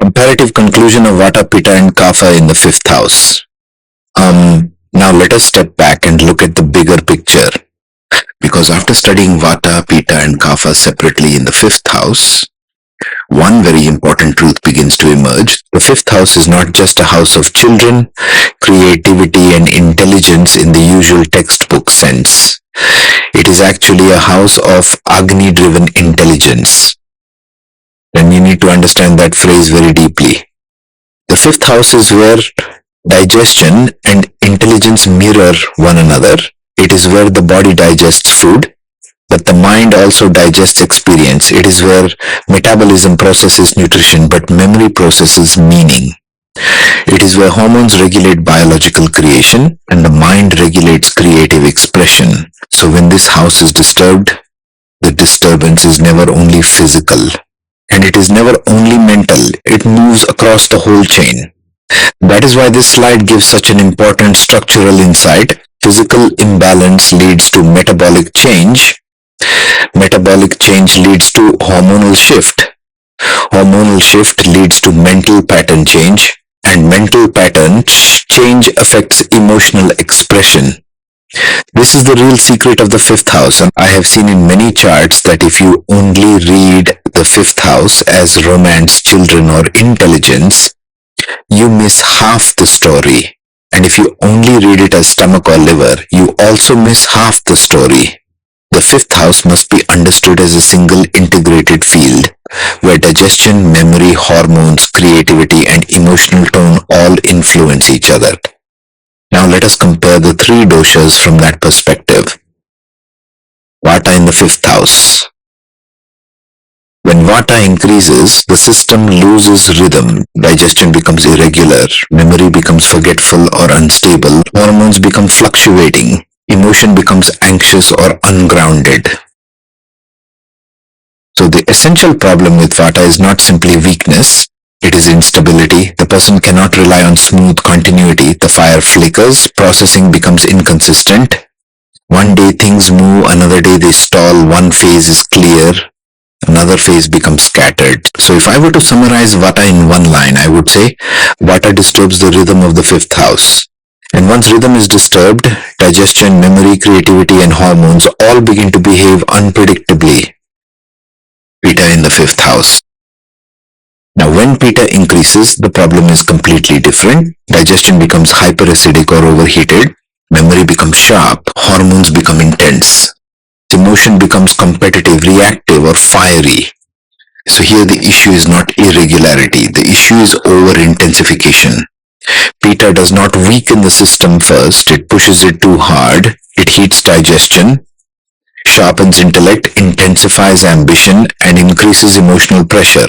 Comparative conclusion of Vata, Pitta and Kapha in the fifth house. Now let us step back and look at the bigger picture. Because after studying Vata, Pitta and Kapha separately in the fifth house, one very important truth begins to emerge. The fifth house is not just a house of children, creativity and intelligence in the usual textbook sense. It is actually a house of Agni-driven intelligence. And you need to understand that phrase very deeply. The fifth house is where digestion and intelligence mirror one another. It is where the body digests food, but the mind also digests experience. It is where metabolism processes nutrition, but memory processes meaning. It is where hormones regulate biological creation and the mind regulates creative expression. So when this house is disturbed, the disturbance is never only physical. And it is never only mental, it moves across the whole chain. That is why this slide gives such an important structural insight. Physical imbalance leads to metabolic change. Metabolic change leads to hormonal shift. Hormonal shift leads to mental pattern change. And mental pattern change affects emotional expression. This is the real secret of the fifth house, and I have seen in many charts that if you only read the fifth house as romance, children or intelligence, you miss half the story. And if you only read it as stomach or liver, you also miss half the story. The fifth house must be understood as a single integrated field, where digestion, memory, hormones, creativity and emotional tone all influence each other. Now let us compare the three doshas from that perspective. Vata in the fifth house. When Vata increases, the system loses rhythm. Digestion becomes irregular, memory becomes forgetful or unstable, hormones become fluctuating, emotion becomes anxious or ungrounded. So the essential problem with Vata is not simply weakness, it is instability. The person cannot rely on smooth continuity. The fire flickers, processing becomes inconsistent. One day things move, another day they stall, one phase is clear, another phase becomes scattered. So if I were to summarize Vata in one line, I would say Vata disturbs the rhythm of the fifth house. And once rhythm is disturbed, digestion, memory, creativity and hormones all begin to behave unpredictably. Pitta in the fifth house. Now when Pitta increases, the problem is completely different. Digestion becomes hyperacidic or overheated. Memory becomes sharp. Hormones become intense. Emotion becomes competitive, reactive or fiery. So here the issue is not irregularity. The issue is over-intensification. Pitta does not weaken the system first. It pushes it too hard. It heats digestion, sharpens intellect, intensifies ambition and increases emotional pressure.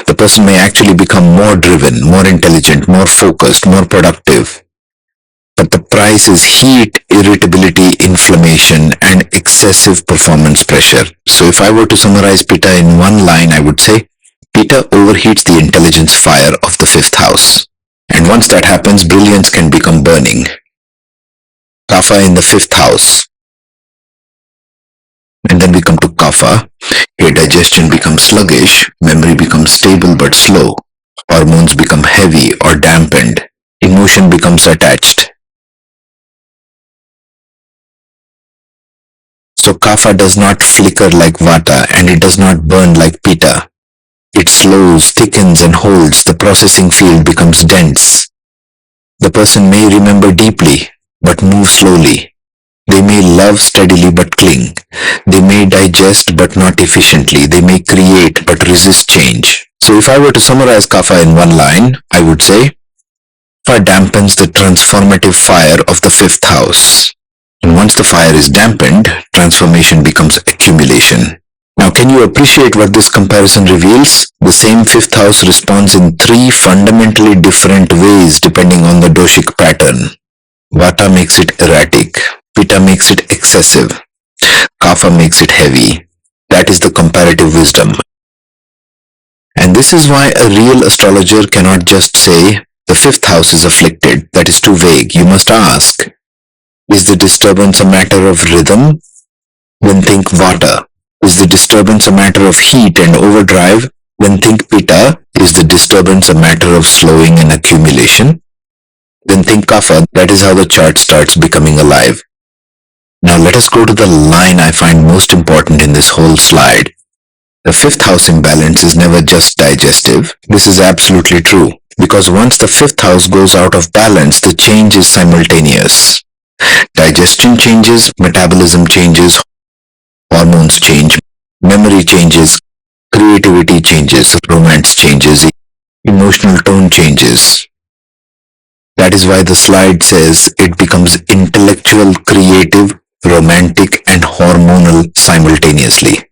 The person may actually become more driven, more intelligent, more focused, more productive. But the price is heat, irritability, inflammation, and excessive performance pressure. So if I were to summarize Pitta in one line, I would say Pitta overheats the intelligence fire of the fifth house. And once that happens, brilliance can become burning. Kapha in the fifth house. And then we come to Kapha. Here digestion becomes sluggish, memory becomes stable but slow, hormones become heavy or dampened, emotion becomes attached. So Kapha does not flicker like Vata and it does not burn like Pitta. It slows, thickens and holds. The processing field becomes dense. The person may remember deeply but move slowly. They may love steadily but cling. They may digest but not efficiently. They may create but resist change. So if I were to summarize Kapha in one line, I would say Kapha dampens the transformative fire of the fifth house. And once the fire is dampened, transformation becomes accumulation. Now can you appreciate what this comparison reveals? The same fifth house responds in three fundamentally different ways depending on the doshic pattern. Vata makes it erratic. Pitta makes it excessive. Kapha makes it heavy. That is the comparative wisdom. And this is why a real astrologer cannot just say, the fifth house is afflicted. That is too vague. You must ask, is the disturbance a matter of rhythm? Then think Vata. Is the disturbance a matter of heat and overdrive? Then think Pitta. Is the disturbance a matter of slowing and accumulation, then think Kapha. That is how the chart starts becoming alive. Now let us go to the line I find most important in this whole slide. The fifth house imbalance is never just digestive. This is absolutely true, because once the fifth house goes out of balance, the change is simultaneous. Digestion changes, metabolism changes, hormones change, memory changes, creativity changes, romance changes, emotional tone changes. That is why the slide says it becomes intellectual, creative, romantic, and hormonal simultaneously.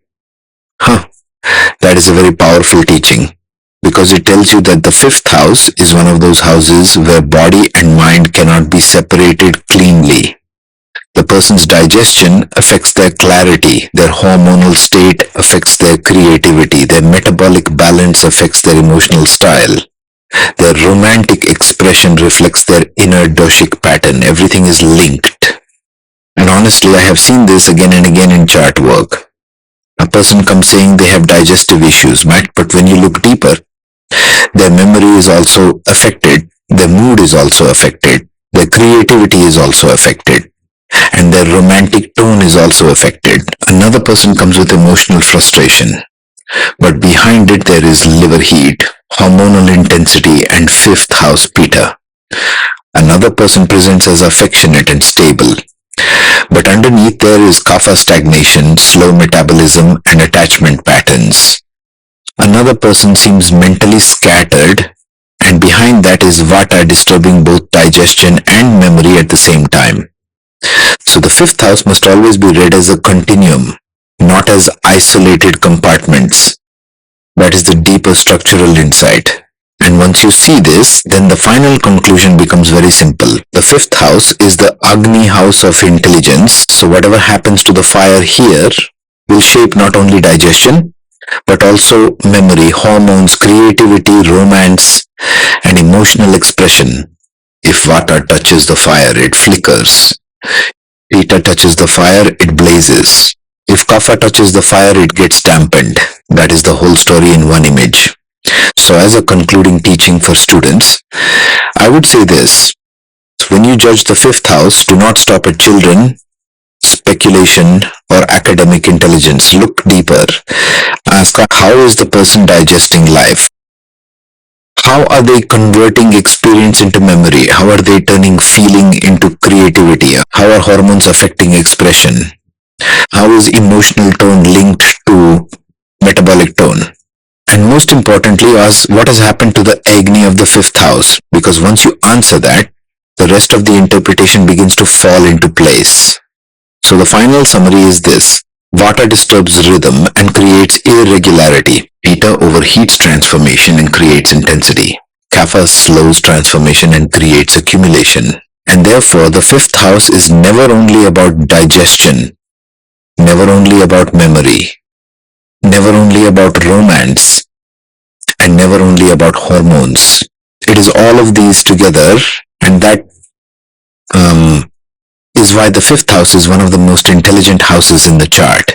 That is a very powerful teaching, because it tells you that the fifth house is one of those houses where body and mind cannot be separated cleanly. The person's digestion affects their clarity, their hormonal state affects their creativity, their metabolic balance affects their emotional style, their romantic expression reflects their inner doshic pattern. Everything is linked. And honestly, I have seen this again and again in chart work. A person comes saying they have digestive issues, but when you look deeper, their memory is also affected, their mood is also affected, their creativity is also affected, and their romantic tone is also affected. Another person comes with emotional frustration, but behind it there is liver heat, hormonal intensity, and fifth house Pitta. Another person presents as affectionate and stable, but underneath there is Kapha stagnation, slow metabolism, and attachment patterns. Another person seems mentally scattered, and behind that is Vata disturbing both digestion and memory at the same time. So the fifth house must always be read as a continuum, not as isolated compartments. That is the deeper structural insight. And once you see this, then the final conclusion becomes very simple. The fifth house is the Agni house of intelligence. So whatever happens to the fire here will shape not only digestion, but also memory, hormones, creativity, romance, and emotional expression. If Vata touches the fire, it flickers. Pitta touches the fire, it blazes. If Kapha touches the fire, it gets dampened. That is the whole story in one image. So as a concluding teaching for students, I would say this. When you judge the fifth house, do not stop at children, speculation, or academic intelligence. Look deeper. Ask, how is the person digesting life? How are they converting experience into memory? How are they turning feeling into creativity? How are hormones affecting expression? How is emotional tone linked to metabolic tone? And most importantly, ask what has happened to the Agni of the fifth house, because once you answer that, the rest of the interpretation begins to fall into place. So the final summary is this. Vata disturbs rhythm and creates irregularity. Pitta overheats transformation and creates intensity. Kapha slows transformation and creates accumulation. And therefore, the fifth house is never only about digestion, never only about memory, never only about romance, and never only about hormones. It is all of these together, and that is why the fifth house is one of the most intelligent houses in the chart.